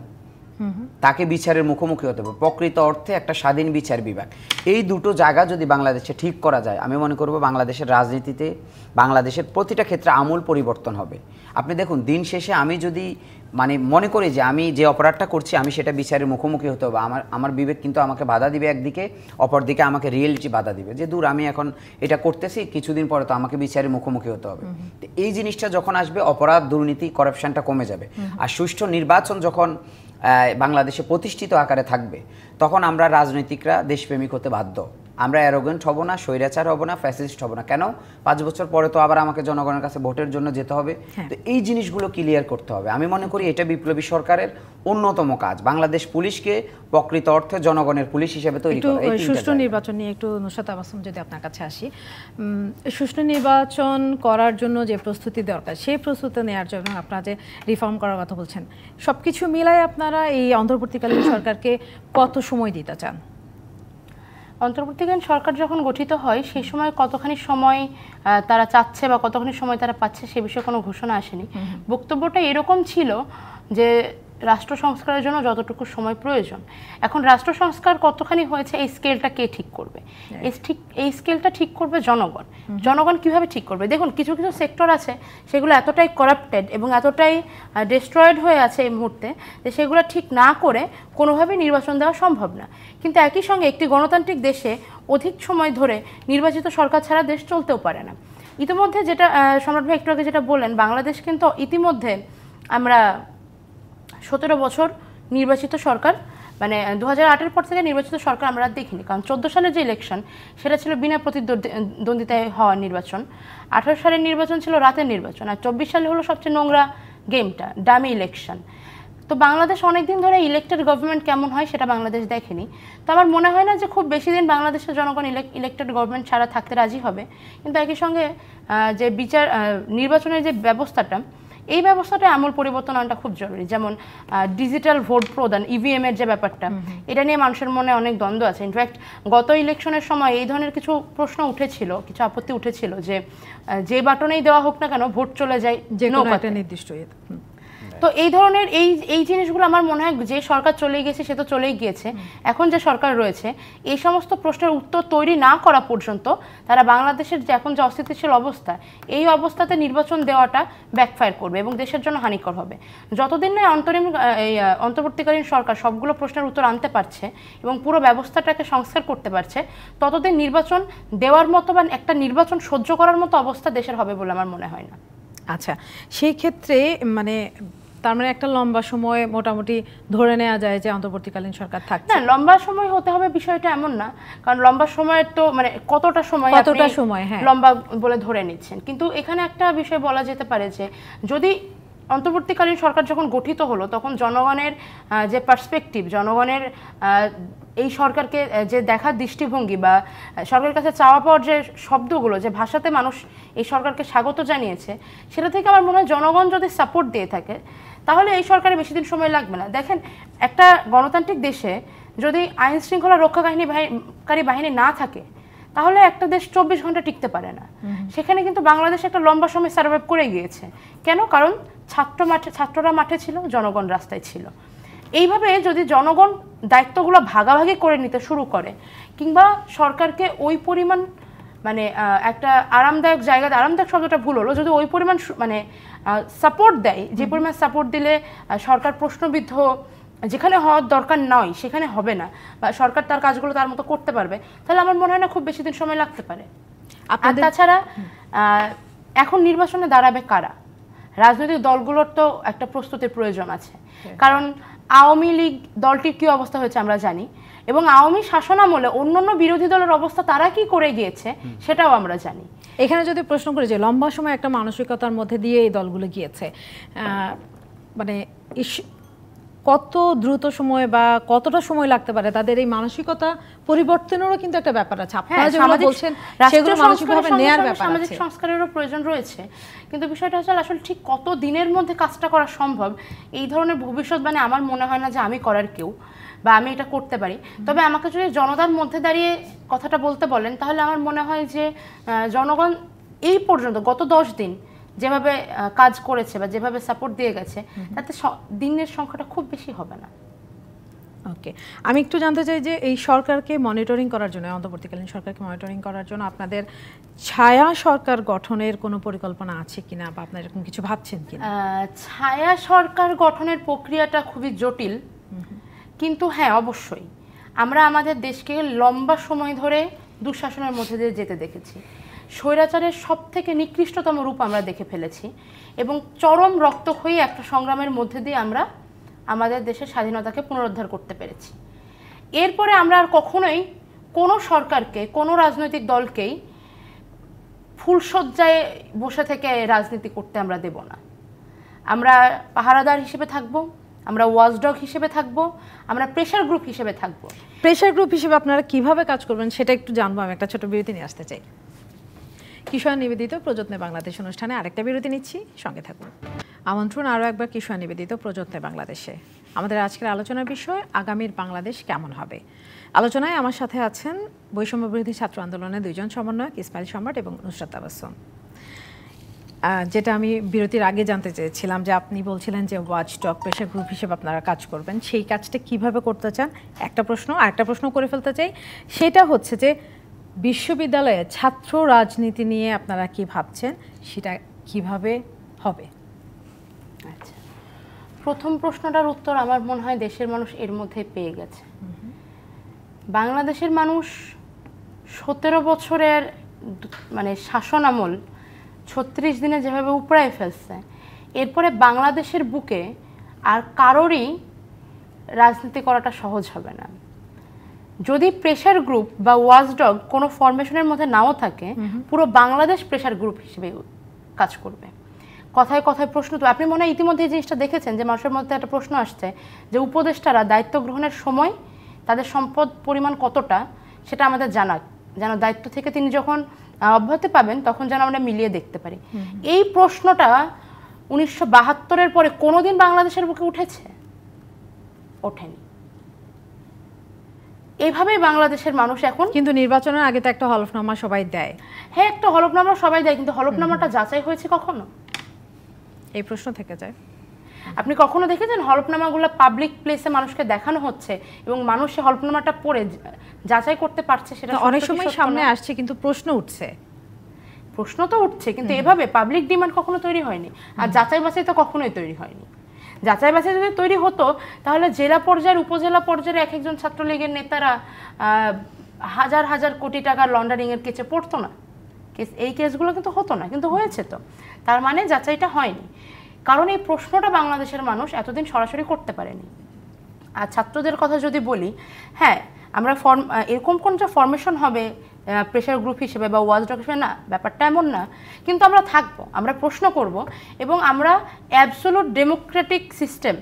তাকে বিচারের মুখোমুখি হতে হবে। প্রকৃত অর্থে একটা স্বাধীন বিচার বিভাগ, এই দুটো জায়গা যদি বাংলাদেশে ঠিক করা যায়, আমি মনে করব বাংলাদেশের রাজনীতিতে, বাংলাদেশের প্রতিটা ক্ষেত্রে আমূল পরিবর্তন হবে। আপনি দেখুন, দিন শেষে আমি যদি মানে মনে করি যে আমি যে অপরাধটা করছি আমি সেটা বিচারের মুখোমুখি হতে হবে, আমার বিবেক কিন্তু আমাকে বাধা দিবে একদিকে, অপরদিকে আমাকে রিয়েলিটি বাধা দিবে যে দূর আমি এখন এটা করতেছি, কিছুদিন পরে তো আমাকে বিচারের মুখোমুখি হতে হবে। তো এই জিনিসটা যখন আসবে, অপরাধ, দুর্নীতি, করাপশনটা কমে যাবে। আর সুষ্ঠু নির্বাচন যখন বাংলাদেশে প্রতিষ্ঠিত আকারে থাকবে, তখন আমরা রাজনৈতিকরা দেশপ্রেমিক হতে বাধ্য। আমরা অ্যারোগেন্ট হব না, স্বৈরাচার হব না, ফ্যাসিস্ট হব না। কেন? 5 বছর পরে তো আবার আমাকে জনগণের কাছে ভোটের জন্য যেতে হবে। তো এই জিনিসগুলো ক্লিয়ার করতে হবে। আমি মনে করি এটা বিপ্লবী সরকারের অন্যতম কাজ, বাংলাদেশ পুলিশকে প্রকৃত অর্থে জনগণের পুলিশ হিসেবে তৈরি করা। এই সুষ্ঠু নির্বাচন নিয়ে একটু নুসরাত আবাসম যদি আপনার কাছে আসি, সুষ্ঠু নির্বাচন করার জন্য যে প্রস্তুতি দরকার, সেই প্রস্তুতি নেওয়ার জন্য আপনারা যে রিফর্ম করার কথা বলছেন, সবকিছু মিলাই আপনারা এই অন্তর্বর্তীকালীন সরকারকে কত সময় দিতে চান? অন্তর্বর্তীকালীন সরকার যখন গঠিত হয় সেই সময় কতখানি সময় তারা চাচ্ছে বা কতখানি সময় তারা পাচ্ছে সে বিষয়ে কোনো ঘোষণা আসেনি। বক্তব্যটা এরকম ছিল যে রাষ্ট্র সংস্কারের জন্য যতটুকু সময় প্রয়োজন। এখন রাষ্ট্র সংস্কার কতখানি হয়েছে এই স্কেলটা কে ঠিক করবে? এই স্কেলটা ঠিক করবে জনগণ। জনগণ কিভাবে ঠিক করবে? দেখুন, কিছু কিছু সেক্টর আছে সেগুলো এতটাই করাপ্টেড এবং এতটাই ডিস্ট্রয়েড হয়ে আছে এই মুহূর্তে যে সেগুলো ঠিক না করে কোনোভাবেই নির্বাচন দেওয়া সম্ভব না। কিন্তু একই সঙ্গে একটি গণতান্ত্রিক দেশে অধিক সময় ধরে নির্বাচিত সরকার ছাড়া দেশ চলতেও পারে না। ইতিমধ্যে যেটা সম্রাট ভাই একটু আগে যেটা বললেন, বাংলাদেশ কিন্তু ইতিমধ্যে আমরা 17 বছর নির্বাচিত সরকার, মানে 2008-এর পর থেকে নির্বাচিত সরকার আমরা আর দেখিনি। কারণ 14 সালের যে ইলেকশন সেটা ছিল বিনা প্রতিদ্বন্দ্বিতায় হওয়া নির্বাচন, 18 সালের নির্বাচন ছিল রাতের নির্বাচন, আর 24 সালে হলো সবচেয়ে নোংরা গেমটা, ডামি ইলেকশন। তো বাংলাদেশ অনেকদিন ধরে ইলেক্টেড গভর্নমেন্ট কেমন হয় সেটা বাংলাদেশ দেখেনি। তো আমার মনে হয় না যে খুব বেশি দিন বাংলাদেশের জনগণ ইলেক্টেড গভর্নমেন্ট ছাড়া থাকতে রাজি হবে। কিন্তু একই সঙ্গে যে নির্বাচনের যে ব্যবস্থাটা, এই ব্যবস্থাটা আমূল পরিবর্তন আনাটা খুব জরুরি। যেমন ডিজিটাল ভোট প্রদান, ইভিএম এর যে ব্যাপারটা, এটা নিয়ে মানুষের মনে অনেক দ্বন্দ্ব আছে। ইনফ্যাক্ট গত ইলেকশনের সময় এই ধরনের কিছু প্রশ্ন উঠেছিল, কিছু আপত্তি উঠেছিল যে বাটনেই দেওয়া হোক না কেন ভোট চলে যায় যে কোনো একটা নির্দিষ্ট। তো এই ধরনের এই জিনিসগুলো আমার মনে হয় যে সরকার চলে গিয়েছে সে তো চলেই গিয়েছে, এখন যে সরকার রয়েছে এই সমস্ত প্রশ্নের উত্তর তৈরি না করা পর্যন্ত তারা বাংলাদেশের যে এখন যে অস্থিতিশীল অবস্থা, এই অবস্থাতে নির্বাচন দেওয়াটা ব্যাকফায়ার করবে এবং দেশের জন্য হানিকর হবে। যতদিন না অন্তর্বর্তীকালীন সরকার সবগুলো প্রশ্নের উত্তর আনতে পারছে এবং পুরো ব্যবস্থাটাকে সংস্কার করতে পারছে, ততদিন নির্বাচন দেওয়ার মতো বা একটা নির্বাচন সহ্য করার মতো অবস্থা দেশের হবে বলে আমার মনে হয় না। আচ্ছা, সেই ক্ষেত্রে তার মানে একটা লম্বা সময় মোটামুটি ধরে নেওয়া যায় যে অন্তর্বর্তীকালীন সরকার থাকছে। না, লম্বা সময় হতে হবে বিষয়টা এমন না, কারণ লম্বা সময়ের তো মানে কতটা সময় লম্বা বলে ধরে নিচ্ছেন। কিন্তু এখানে একটা বিষয় বলা যেতে পারে যে যদি অন্তর্বর্তীকালীন সরকার যখন গঠিত হলো তখন জনগণের যে পার্সপেক্টিভ, জনগণের এই সরকারকে যে দেখার দৃষ্টিভঙ্গি বা সরকারের কাছে চাওয়া পাওয়ার যে শব্দগুলো, যে ভাষাতে মানুষ এই সরকারকে স্বাগত জানিয়েছে, সেটা থেকে আমার মনে হয় জনগণ যদি সাপোর্ট দিয়ে থাকে তাহলে এই সরকারে বেশি দিন সময় লাগবে না। দেখেন, একটা গণতান্ত্রিক দেশে যদি আইন শৃঙ্খলা রক্ষাকারী বাহিনী না থাকে তাহলে একটা দেশ 24 ঘন্টা টিকতে পারে না। সেখানে কিন্তু বাংলাদেশ একটা লম্বা সময় সার্ভাইভ করে গিয়েছে। কেন? কারণ ছাত্ররা মাঠে ছিল, জনগণ রাস্তায় ছিল। এইভাবে যদি জনগণ দায়িত্বগুলো ভাগাভাগি করে নিতে শুরু করে কিংবা সরকারকে ওই পরিমাণ মানে একটা আরামদায়ক জায়গাতে, আরামদায়ক শব্দটা ভুল হলো, যদি ওই পরিমাণ মানে সাপোর্ট দেয়, যে পরিমাণ সাপোর্ট দিলে সরকার প্রশ্নবিদ্ধ যেখানে হওয়ার দরকার নয় সেখানে হবে না বা সরকার তার কাজগুলো তার মতো করতে পারবে, তাহলে আমার মনে হয় না খুব বেশি দিন সময় লাগতে পারে। আর তাছাড়া এখন নির্বাচনে দাঁড়াবে কারা? রাজনৈতিক দলগুলোর তো একটা প্রস্তুতির প্রয়োজন আছে, কারণ আওয়ামী লীগ দলটির কী অবস্থা হয়েছে আমরা জানি, এবং আওয়ামী শাসনামলে অন্যান্য বিরোধী দলের অবস্থা তারা কি করে গিয়েছে সেটাও আমরা জানি। এখানে যদি প্রশ্ন করি যে লম্বা সময় একটা মানসিকতার মধ্যে দিয়ে এই দলগুলো গিয়েছে, মানে কত দ্রুত সময় বা কতটা সময় লাগতে পারে তাদের এই মানসিকতা পরিবর্তনেরও কিন্তু একটা ব্যাপার আছে। আপনারা যেগুলো বলছেন সেগুলো মানসিকভাবে নেয়ার ব্যাপার আছে, সামাজিক সংস্কারেরও প্রয়োজন রয়েছে, কিন্তু বিষয়টা হচ্ছে আসলে ঠিক কত দিনের মধ্যে কাজটা করা সম্ভব এই ধরনের ভবিষ্যৎবাণী আমার মনে হয় না যে আমি করার কেউ বা আমি এটা করতে পারি। তবে আমাকে যদি জনতার মধ্যে দাঁড়িয়ে কথাটা বলতে বলেন তাহলে আমার মনে হয় যে জনগণ এই পর্যন্ত গত 10 দিন যেভাবে কাজ করেছে বা যেভাবে সাপোর্ট দিয়ে গেছে তাতে দিনের সংখ্যাটা খুব বেশি হবে না। ওকে, আমি একটু জানতে চাই যে এই সরকারকে মনিটরিং করার জন্য, অন্তর্বর্তীকালীন সরকারকে মনিটরিং করার জন্য আপনাদের ছায়া সরকার গঠনের কোনো পরিকল্পনা আছে কিনা বা আপনারা এরকম কিছু ভাবছেন কিনা? ছায়া সরকার গঠনের প্রক্রিয়াটা খুবই জটিল, কিন্তু হ্যাঁ অবশ্যই আমরা আমাদের দেশকে লম্বা সময় ধরে দুঃশাসনের মধ্যে দিয়ে যেতে দেখেছি। স্বৈরাচারের সব থেকে নিকৃষ্টতম রূপ আমরা দেখে ফেলেছি এবং চরম রক্তক্ষয়ী একটা সংগ্রামের মধ্যে দিয়ে আমরা আমাদের দেশের স্বাধীনতাকে পুনরুদ্ধার করতে পেরেছি। এরপরে আমরা আর কখনোই কোনো সরকারকে, কোনো রাজনৈতিক দলকেই ফুলশয্যায় বসে থেকে রাজনীতি করতে আমরা দেব না। আমরা পাহারাদার হিসেবে থাকব, আমরা ওয়াচডগ হিসেবে থাকব, আমরা প্রেশার গ্রুপ হিসেবে থাকব। প্রেশার গ্রুপ হিসেবে আপনারা কিভাবে কাজ করবেন সেটা একটু জানবো। আমি একটা ছোট বিরতি নিয়ে আসতে চাই। কিশোর নিবেদিত প্রযত্নে বাংলাদেশ অনুষ্ঠানে আরেকটা বিরতি নিচ্ছি, সঙ্গে থাকুন। আমন্ত্রণ আরও একবার কিশোর নিবেদিত প্রযত্নে বাংলাদেশে। আমাদের আজকের আলোচনার বিষয় আগামীর বাংলাদেশ কেমন হবে। আলোচনায় আমার সাথে আছেন বৈষম্য বিরোধী ছাত্র আন্দোলনের 2 জন সমন্বয়ক ইসমাইল সম্রাট এবং নুসরাত তাবাসসুম। যেটা আমি বিরতির আগে জানতে চেয়েছিলাম যে আপনি বলছিলেন যে ওয়াচডগ প্রেশার গ্রুপ হিসেবে আপনারা কাজ করবেন, সেই কাজটা কিভাবে করতে চান একটা প্রশ্ন। আরেকটা প্রশ্ন করে ফেলতে চাই, সেটা হচ্ছে যে বিশ্ববিদ্যালয়ে ছাত্র রাজনীতি নিয়ে আপনারা কি ভাবছেন, সেটা কিভাবে হবে? আচ্ছা, প্রথম প্রশ্নটার উত্তর আমার মনে হয় দেশের মানুষ এর মধ্যে পেয়ে গেছে। বাংলাদেশের মানুষ 17 বছরের মানে শাসন আমল 36 দিনে যেভাবে উপড়ায় ফেলছে, এরপরে বাংলাদেশের বুকে আর কারোরই রাজনীতি করাটা সহজ হবে না। যদি প্রেশার গ্রুপ বা ওয়াচডগ কোনো ফরমেশনের মধ্যে নাও থাকে, পুরো বাংলাদেশ প্রেশার গ্রুপ হিসেবে কাজ করবে। কথায় কথায় প্রশ্ন, তো আপনি মনে হয় ইতিমধ্যে এই জিনিসটা দেখেছেন যে মানুষের মধ্যে একটা প্রশ্ন আসছে যে উপদেষ্টারা দায়িত্ব গ্রহণের সময় তাদের সম্পদ পরিমাণ কতটা সেটা আমাদের জানাক, যেন দায়িত্ব থেকে তিনি যখন অব্যাহতি পাবেন তখন যেন আমরা মিলিয়ে দেখতে পারি। এই প্রশ্নটা 1972-এর পরে কোনোদিন বাংলাদেশের বুকে উঠেছে? ওঠেনি। এইভাবেই বাংলাদেশের মানুষ এখন, কিন্তু নির্বাচনের আগে তো একটা হলফনামা সবাই দেয়। হ্যাঁ, একটা হলফনামা সবাই দেয়, কিন্তু হলফনামাটা যাচাই হয়েছে কখনো? এই প্রশ্ন থেকে যায়। আপনি কখনো দেখেছেন হলফনামাগুলো পাবলিক প্লেসে মানুষকে দেখানো হচ্ছে এবং মানুষ সেই হলফনামাটা পড়ে যাচাই করতে পারছে? সেটা অনেক সময় সামনে আসছে, কিন্তু প্রশ্ন উঠছে। প্রশ্ন তো উঠছে, কিন্তু এভাবে পাবলিক ডিমান্ড কখনো তৈরি হয়নি। আর যাচাই বাছাই তো কখনোই তৈরি হয়নি। যাচাই বাছাই যদি তৈরি হতো তাহলে জেলা পর্যায়ের, উপজেলা পর্যায়ে এক একজন ছাত্রলীগের নেতারা হাজার হাজার কোটি টাকার লন্ডারিংয়ের কেসে পড়তো না। এই কেসগুলো কিন্তু হতো না, কিন্তু হয়েছে। তো তার মানে যাচাইটা হয়নি, কারণ এই প্রশ্নটা বাংলাদেশের মানুষ এতদিন সরাসরি করতে পারেনি। আর ছাত্রদের কথা যদি বলি, হ্যাঁ আমরা এরকম কোন যে ফরমেশন হবে প্রেশার গ্রুপ হিসেবে বা ওয়াচডগ হিসেবে, না, ব্যাপারটা এমন না। কিন্তু আমরা থাকবো, আমরা প্রশ্ন করব এবং আমরা অ্যাবসোলুট ডেমোক্রেটিক সিস্টেম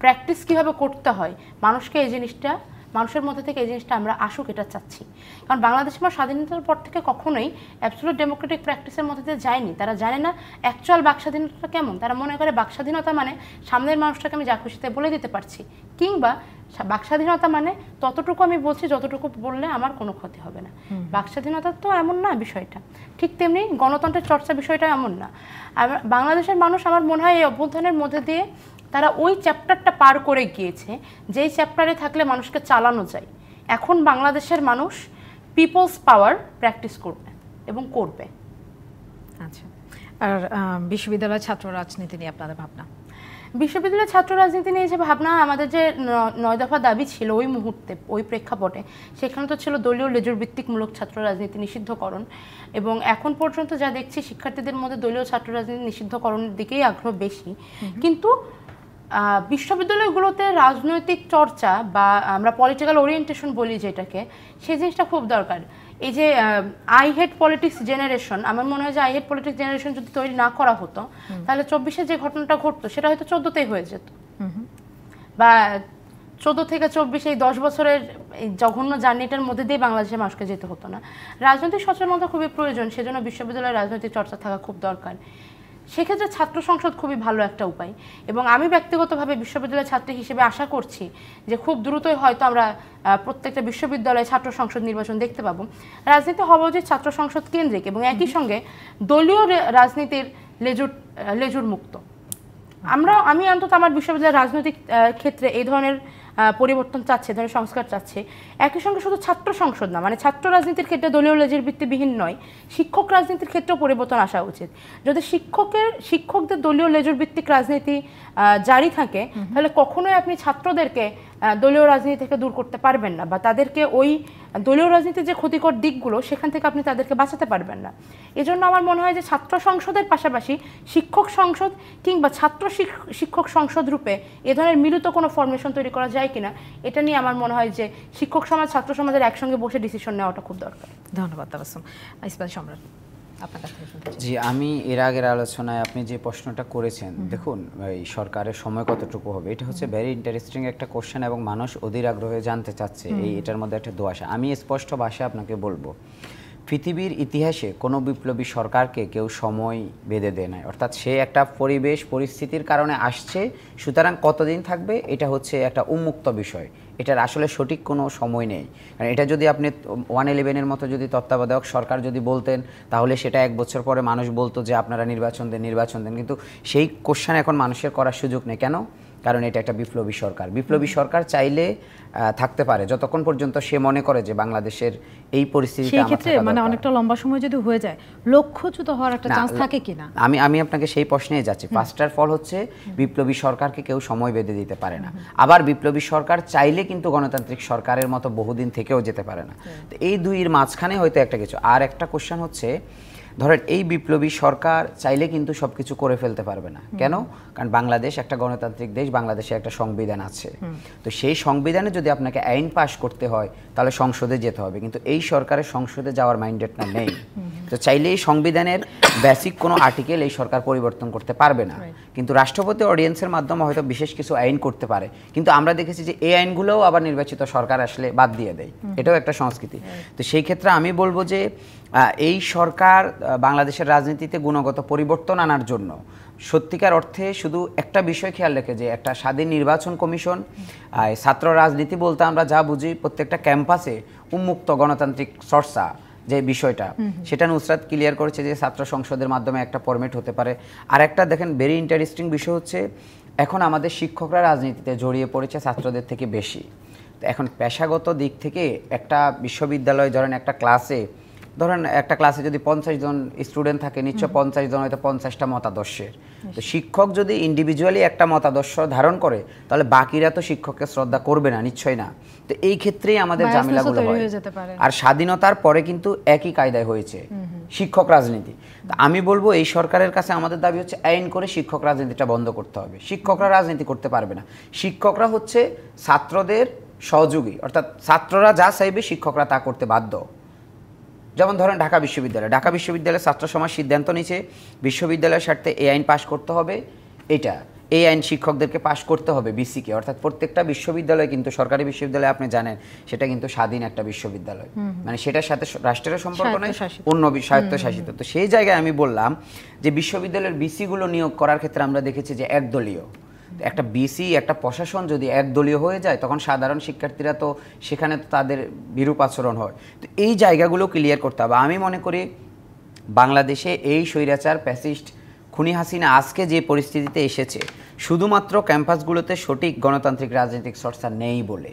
প্র্যাকটিস কীভাবে করতে হয় মানুষকে এই জিনিসটা, মানুষের মধ্যে থেকে এই জিনিসটা আমরা আসুক, এটা চাচ্ছি। কারণ বাংলাদেশের মানুষ স্বাধীনতার পর থেকে কখনোই অ্যাবসোলুট ডেমোক্রেটিক প্র্যাকটিসের মধ্যে দিয়ে যায়নি। তারা জানে না অ্যাকচুয়াল বাক স্বাধীনতা কেমন। তারা মনে করে বাক স্বাধীনতা মানে সামনের মানুষটাকে আমি যা খুশিতে বলে দিতে পারছি, কিংবা বাক স্বাধীনতা মানে ততটুকু আমি বলছি যতটুকু বললে আমার কোনো ক্ষতি হবে না। বাক স্বাধীনতা তো এমন না বিষয়টা। ঠিক তেমনি গণতন্ত্রের চর্চা বিষয়টা এমন না। বাংলাদেশের মানুষ আমার মনে হয় এই অভ্যুত্থানের মধ্যে দিয়ে তারা ওই চ্যাপ্টারটা পার করে গিয়েছে যেই চ্যাপ্টারে থাকলে মানুষকে চালানো যায়। এখন বাংলাদেশের মানুষ পিপলস পাওয়ার প্র্যাকটিস করবে এবং করবে। আচ্ছা, আর বিশ্ববিদ্যালয়ের ছাত্র রাজনীতি নিয়ে আপনাদের ভাবনা? বিশ্ববিদ্যালয়ের ছাত্র রাজনীতি নিয়ে যে ভাবনা, আমাদের যে 9 দফা দাবি ছিল ওই মুহূর্তে, ওই প্রেক্ষাপটে, সেখানে তো ছিল দলীয় লেজুর ভিত্তিকমূলক ছাত্র রাজনীতি নিষিদ্ধকরণ। এবং এখন পর্যন্ত যা দেখছি শিক্ষার্থীদের মধ্যে দলীয় ছাত্র রাজনীতি নিষিদ্ধকরণের দিকেই আগ্রহ বেশি। কিন্তু বিশ্ববিদ্যালয়গুলোতে রাজনৈতিক চর্চা বা আমরা পলিটিক্যাল ওরিয়েন্টেশন বলি যেটাকে, সেই জিনিসটা খুব দরকার। এই যে আই হেট পলিটিক্স জেনারেশন, আমার মনে হয় যে আই হেট পলিটিক্স জেনারেশন যদি তৈরি না করা হতো তাহলে 24-এ যে ঘটনাটা ঘটতো সেটা হয়তো 14তেই হয়ে যেত, বা 14 থেকে 24 এই 10 বছরের এই জঘন্য জার্নিটার মধ্যে দিয়ে বাংলাদেশের মানুষকে যেতে হতো না। রাজনৈতিক সচেতনতা খুবই প্রয়োজন, সেজন্য বিশ্ববিদ্যালয়ে রাজনৈতিক চর্চা থাকা খুব দরকার। সেক্ষেত্রে ছাত্র সংসদ খুবই ভালো একটা উপায়, এবং আমি ব্যক্তিগতভাবে বিশ্ববিদ্যালয়ের ছাত্রী হিসেবে আশা করছি যে খুব দ্রুতই হয়তো আমরা প্রত্যেকটা বিশ্ববিদ্যালয়ে ছাত্র সংসদ নির্বাচন দেখতে পাবো। রাজনীতি হওয়া উচিত ছাত্র সংসদ কেন্দ্রিক এবং একই সঙ্গে দলীয় রাজনীতির লেজুর মুক্ত। আমি অন্তত আমার বিশ্ববিদ্যালয়ের রাজনৈতিক ক্ষেত্রে এই ধরনের পরিবর্তন চাচ্ছে, ধরনের সংস্কার চাচ্ছে। একই সঙ্গে শুধু ছাত্র সংসদ না, মানে ছাত্র রাজনীতির ক্ষেত্রে দলীয় লেজের ভিত্তিবিহীন নয়, শিক্ষক রাজনীতির ক্ষেত্রেও পরিবর্তন আসা উচিত। যদি শিক্ষকদের দলীয় লেজুর ভিত্তিক রাজনীতি জারি থাকে তাহলে কখনোই আপনি ছাত্রদেরকে দলীয় রাজনীতি থেকে দূর করতে পারবেন না, বা তাদেরকে ওই দলীয় রাজনীতির যে ক্ষতিকর দিকগুলো সেখান থেকে আপনি তাদেরকে বাঁচাতে পারবেন না। এজন্য আমার মনে হয় যে ছাত্র সংসদের পাশাপাশি শিক্ষক সংসদ কিংবা ছাত্র শিক্ষক সংসদ রূপে এ ধরনের মিলিত কোনো ফরমেশন তৈরি করা যায় কিনা, এটা নিয়ে আমার মনে হয় যে শিক্ষক সমাজ ছাত্র সমাজের একসঙ্গে বসে ডিসিশন নেওয়াটা খুব দরকার। ধন্যবাদ তাবাসসুম। ইসমাইল সম্রাট, আপনার কাছ থেকে শুনতে চাই। জি, আমি এর আগের আলোচনায় আপনি যে প্রশ্নটা করেছেন, দেখুন এই সরকারের সময় কতটুকু হবে, এটা হচ্ছে ভেরি ইন্টারেস্টিং একটা কোশ্চেন, এবং মানুষ অধীর আগ্রহে জানতে চাচ্ছে এটার মধ্যে একটা দোয়াশা। আমি স্পষ্ট ভাষায় আপনাকে বলবো, পৃথিবীর ইতিহাসে কোনো বিপ্লবী সরকারকে কেউ সময় বেঁধে দেয় নাই, অর্থাৎ সে একটা পরিবেশ পরিস্থিতির কারণে আসছে, সুতরাং কতদিন থাকবে এটা হচ্ছে একটা উন্মুক্ত বিষয়, এটার আসলে সঠিক কোনো সময় নেই। কারণ এটা যদি আপনি 111-এর মতো যদি তত্ত্বাবধায়ক সরকার যদি বলতেন তাহলে সেটা 1 বছর পরে মানুষ বলতো যে আপনারা নির্বাচন দেন, কিন্তু সেই কোশ্চেন এখন মানুষের করার সুযোগ নেই। কেন? কারণ এটা একটা বিপ্লবী সরকার। বিপ্লবী সরকার চাইলে থাকতে পারে যতক্ষণ পর্যন্ত সে মনে করে যে বাংলাদেশের এই পরিস্থিতিতে সেই ক্ষেত্রে মানে অনেকটা লম্বা সময় যদি হয়ে যায় লক্ষ্যচ্যুত হওয়ার একটা চান্স থাকে কিনা? আমি আপনাকে সেই প্রশ্নেই যাচ্ছি। ফার্স্টার ফল হচ্ছে বিপ্লবী সরকারকে কেউ সময় বেঁধে দিতে পারে না, আবার বিপ্লবী সরকার চাইলে কিন্তু গণতান্ত্রিক সরকারের মতো বহুদিন থেকেও যেতে পারে না। তো এই দুইয়ের মাঝখানে হয়তো একটা কিছু। আর একটা কোশ্চেন হচ্ছে, ধরেন এই বিপ্লবী সরকার চাইলে কিন্তু সব কিছু করে ফেলতে পারবে না। কেন? কারণ বাংলাদেশ একটা গণতান্ত্রিক দেশ, বাংলাদেশে একটা সংবিধান আছে। তো সেই সংবিধানে যদি আপনাকে আইন পাশ করতে হয় তাহলে সংসদে যেতে হবে, কিন্তু এই সরকারের সংসদে যাওয়ার মাইন্ডেটটা নেই। তো চাইলে এই সংবিধানের বেসিক কোনো আর্টিকেল এই সরকার পরিবর্তন করতে পারবে না, কিন্তু রাষ্ট্রপতি অডিয়েন্সের মাধ্যমে হয়তো বিশেষ কিছু আইন করতে পারে। কিন্তু আমরা দেখেছি যে এই আইনগুলোও আবার নির্বাচিত সরকার আসলে বাদ দিয়ে দেয়, এটাও একটা সংস্কৃতি। তো সেই ক্ষেত্রে আমি বলবো যে এই সরকার বাংলাদেশের রাজনীতিতে গুণগত পরিবর্তন আনার জন্য সত্যিকার অর্থে শুধু একটা বিষয় খেয়াল রেখে, যে একটা স্বাধীন নির্বাচন কমিশন, ছাত্র রাজনীতি বলতে আমরা যা বুঝি প্রত্যেকটা ক্যাম্পাসে উন্মুক্ত গণতান্ত্রিক চর্চা যে বিষয়টা, সেটা নুসরাত ক্লিয়ার করেছে যে ছাত্র সংসদের মাধ্যমে একটা ফরম্যাট হতে পারে। আর একটা দেখেন ভেরি ইন্টারেস্টিং বিষয় হচ্ছে, এখন আমাদের শিক্ষকরা রাজনীতিতে জড়িয়ে পড়েছে ছাত্রদের থেকে বেশি। তো এখন পেশাগত দিক থেকে একটা বিশ্ববিদ্যালয় ধরেন একটা ক্লাসে যদি 50 জন স্টুডেন্ট থাকে, নিশ্চয় 50 জন হয়তো 50টা মতাদর্শের। তো শিক্ষক যদি ইন্ডিভিজুয়ালি একটা মতাদর্শ ধারণ করে তাহলে বাকিরা তো শিক্ষককে শ্রদ্ধা করবে না, নিশ্চয় না। তো এই ক্ষেত্রেই আমাদের ঝামেলাগুলো হয়। আর স্বাধীনতার পরে কিন্তু একই কায়দায় হয়েছে শিক্ষক রাজনীতি। তো আমি বলবো এই সরকারের কাছে আমাদের দাবি হচ্ছে আইন করে শিক্ষক রাজনীতিটা বন্ধ করতে হবে। শিক্ষকরা রাজনীতি করতে পারবে না, শিক্ষকরা হচ্ছে ছাত্রদের সহযোগী, অর্থাৎ ছাত্ররা যা চাইবে শিক্ষকরা তা করতে বাধ্য। যেমন ধরেন ঢাকা বিশ্ববিদ্যালয়ের ছাত্র সমাজ সিদ্ধান্ত নিয়েছে বিশ্ববিদ্যালয়ের স্বার্থে এই আইন পাশ করতে হবে, এই আইন শিক্ষকদেরকে পাশ করতে হবে বিসিকে, অর্থাৎ প্রত্যেকটা বিশ্ববিদ্যালয় কিন্তু সরকারি বিশ্ববিদ্যালয় আপনি জানেন সেটা কিন্তু স্বাধীন একটা বিশ্ববিদ্যালয়, মানে সেটার সাথে রাষ্ট্রের সম্পর্ক নেই, অন্য স্বায়ত্তশাসিত। তো সেই জায়গায় আমি বললাম যে বিশ্ববিদ্যালয়ের বিসিগুলো নিয়োগ করার ক্ষেত্রে আমরা দেখেছি যে একদলীয়। একটা বিসি একটা প্রশাসন যদি একদলীয় হয়ে যায় তখন সাধারণ শিক্ষার্থীরা তো সেখানে তো তাদের বিরূপ আচরণ হয়। তো এই জায়গাগুলো ক্লিয়ার করতে হবে। আমি মনে করি বাংলাদেশে এই স্বৈরাচার ফ্যাসিস্ট খুনি হাসিনা আজকে যে পরিস্থিতিতে এসেছে শুধুমাত্র ক্যাম্পাসগুলোতে সঠিক গণতান্ত্রিক রাজনৈতিক চর্চা নেই বলে।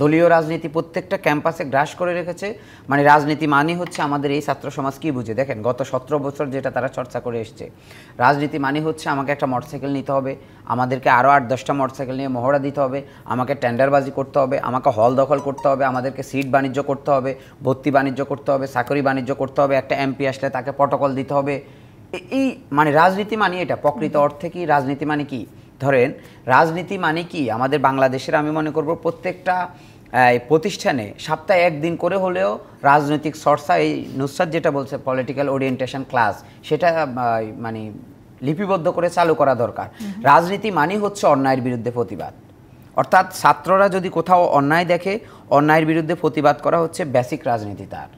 দলীয় রাজনীতি প্রত্যেকটা ক্যাম্পাসে গ্রাস করে রেখেছে। মানে রাজনীতি মানে হচ্ছে আমাদের এই ছাত্র সমাজ কি বুঝে দেখেন, গত 17 বছর যেটা তারা চর্চা করে এসছে, রাজনীতি মানে হচ্ছে আমাকে একটা মোটরসাইকেল নিতে হবে, আমাদেরকে আরও 8-10টা মোটরসাইকেল নিয়ে মহড়া দিতে হবে, আমাকে টেন্ডারবাজি করতে হবে, আমাকে হল দখল করতে হবে, আমাদেরকে সিট বাণিজ্য করতে হবে, ভর্তি বাণিজ্য করতে হবে, চাকরি বাণিজ্য করতে হবে, একটা এমপি আসলে তাকে প্রটোকল দিতে হবে। এই মানে রাজনীতি মানে এটা, প্রকৃত অর্থে কি রাজনীতি মানে কি? ধরেন রাজনীতি মানে কি আমাদের বাংলাদেশের, আমি মনে করব প্রত্যেকটা প্রতিষ্ঠানে সপ্তাহে একদিন করে হলেও রাজনৈতিক চর্চা, এই নুসরাত যেটা বলছে পলিটিক্যাল ওরিয়েন্টেশন ক্লাস, সেটা মানে লিপিবদ্ধ করে চালু করা দরকার। রাজনীতি মানে হচ্ছে অন্যায়ের বিরুদ্ধে প্রতিবাদ, অর্থাৎ ছাত্ররা যদি কোথাও অন্যায় দেখে, অন্যায়ের বিরুদ্ধে প্রতিবাদ করা হচ্ছে বেসিক রাজনীতি তার,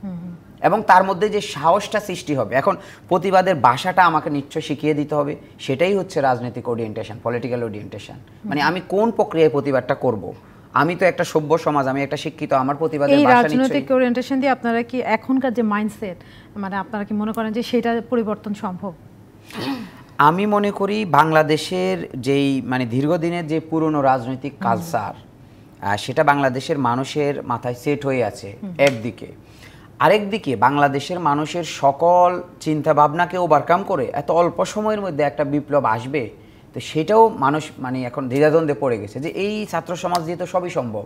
এবং তার মধ্যে যে সাহসটা সৃষ্টি হবে, এখন প্রতিবাদের ভাষাটা আমাকে নিশ্চয় শিখিয়ে দিতে হবে, সেটাই হচ্ছে রাজনৈতিক ওরিয়েন্টেশন, পলিটিক্যাল ওরিয়েন্টেশন। মানে আমি কোন প্রক্রিয়ায় প্রতিবাদটা করব। আমি তো একটা সভ্য সমাজ, আমি একটা শিক্ষিত, আমার প্রতিবাদের এই ভাষা রাজনৈতিক ওরিয়েন্টেশন দিয়ে আপনারা কি এখনকার যে মাইন্ডসেট, মানে আপনারা কি মনে করেন যে সেটা পরিবর্তন সম্ভব? আমি মনে করি বাংলাদেশের যেই মানে দীর্ঘদিনের যে পুরনো রাজনৈতিক কালচার, সেটা বাংলাদেশের মানুষের মাথায় সেট হয়ে আছে একদিকে, আরেকদিকে বাংলাদেশের মানুষের সকল চিন্তা ভাবনাকে ওভারকাম করে এত অল্প সময়ের মধ্যে একটা বিপ্লব আসবে, তো সেটাও মানুষ মানে এখন দ্বিধাদ্বন্দ্বে পড়ে গেছে যে এই ছাত্র সমাজ দিয়ে তো সবই সম্ভব।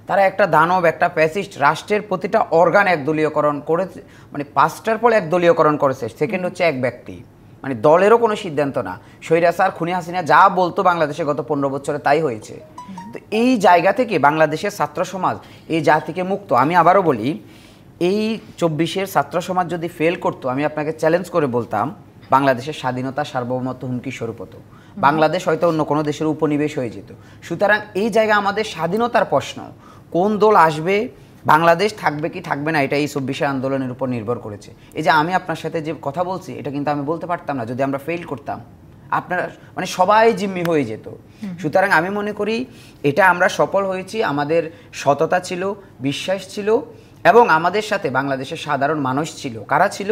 তারা একটা দানব, একটা প্যাসিস্ট, রাষ্ট্রের প্রতিটা অর্গান একদলীয়করণ করেছে, মানে 5টার পর একদলীয়করণ করেছে। সেকেন্ড হচ্ছে এক ব্যক্তি, মানে দলেরও কোনো সিদ্ধান্ত না। স্বৈরাচার খুনি হাসিনা যা বলতো বাংলাদেশে গত 15 বছরে তাই হয়েছে। তো এই জায়গা থেকে বাংলাদেশের ছাত্র সমাজ এই জাতিকে মুক্ত, আমি আবারও বলি, এই 24-এর ছাত্র সমাজ যদি ফেল করতো, আমি আপনাকে চ্যালেঞ্জ করে বলতাম বাংলাদেশের স্বাধীনতা সার্বভৌমত্ব হুমকি স্বরূপ হতো, বাংলাদেশ হয়তো অন্য কোনো দেশের উপনিবেশ হয়ে যেত। সুতরাং এই জায়গা আমাদের স্বাধীনতার প্রশ্ন, কোন দল আসবে, বাংলাদেশ থাকবে কি থাকবে না, এটা এই 24 আন্দোলনের উপর নির্ভর করেছে। এই যে আমি আপনার সাথে যে কথা বলছি, এটা কিন্তু আমি বলতে পারতাম না যদি আমরা ফেল করতাম, আপনারা মানে সবাই জিম্মি হয়ে যেত। সুতরাং আমি মনে করি এটা আমরা সফল হয়েছি, আমাদের সততা ছিল, বিশ্বাস ছিল, এবং আমাদের সাথে বাংলাদেশের সাধারণ মানুষ ছিল। কারা ছিল?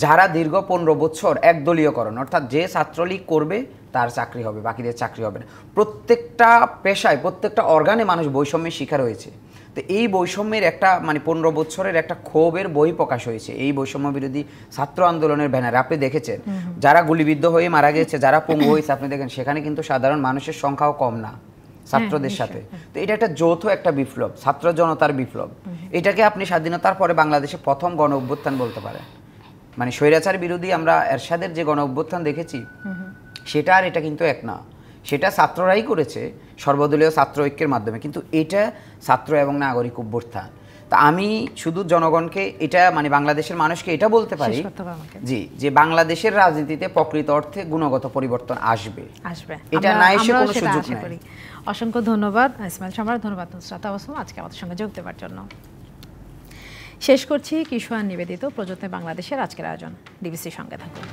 যারা দীর্ঘ 15 বছর একদলীয়করণ, অর্থাৎ যে ছাত্রলীগ করবে তার চাকরি হবে, বাকিদের চাকরি হবে না। প্রত্যেকটা পেশায়, প্রত্যেকটা অর্গানে মানুষ বৈষম্যের শিকার হয়েছে। তো এই বৈষম্যের একটা মানে 15 বছরের একটা ক্ষোভের বহিঃপ্রকাশ হয়েছে এই বৈষম্য বিরোধী ছাত্র আন্দোলনের ব্যানারে। আপনি দেখেছেন যারা গুলিবিদ্ধ হয়ে মারা গেছে, যারা পঙ্গু হয়েছে, আপনি দেখেন সেখানে কিন্তু সাধারণ মানুষের সংখ্যাও কম না ছাত্রদের সাথে। তো এটা একটা যৌথ একটা বিপ্লব, ছাত্র জনতার বিপ্লব। এটাকে আপনি স্বাধীনতার পরে বাংলাদেশে প্রথম গণ অভ্যুত্থান বলতে পারেন। মানে স্বৈরাচার বিরোধী আমরা এরশাদের যে গণ অভ্যুত্থান দেখেছি, সেটা আর এটা কিন্তু এক না। সেটা ছাত্ররাই করেছে সর্বদলীয় ছাত্র ঐক্যের মাধ্যমে, কিন্তু এটা ছাত্র এবং নাগরিক অভ্যুত্থান। তা আমি শুধু জনগণকে এটা মানে বাংলাদেশের মানুষকে এটা বলতে পারি জি, যে বাংলাদেশের রাজনীতিতে প্রকৃত অর্থে গুণগত পরিবর্তন আসবে, এটা না এসে কোনো সুযোগ নেই। অসংখ্য ধন্যবাদ ইসমাইল সম্রাট, ধন্যবাদ নুসরাত তাবাসসুম আজকে আমাদের সঙ্গে যোগ দেওয়ার জন্য। শেষ করছি কিশোয়ান নিবেদিত প্রযত্নে বাংলাদেশের আজকের আয়োজন। ডিবিসির সঙ্গে থাকুন।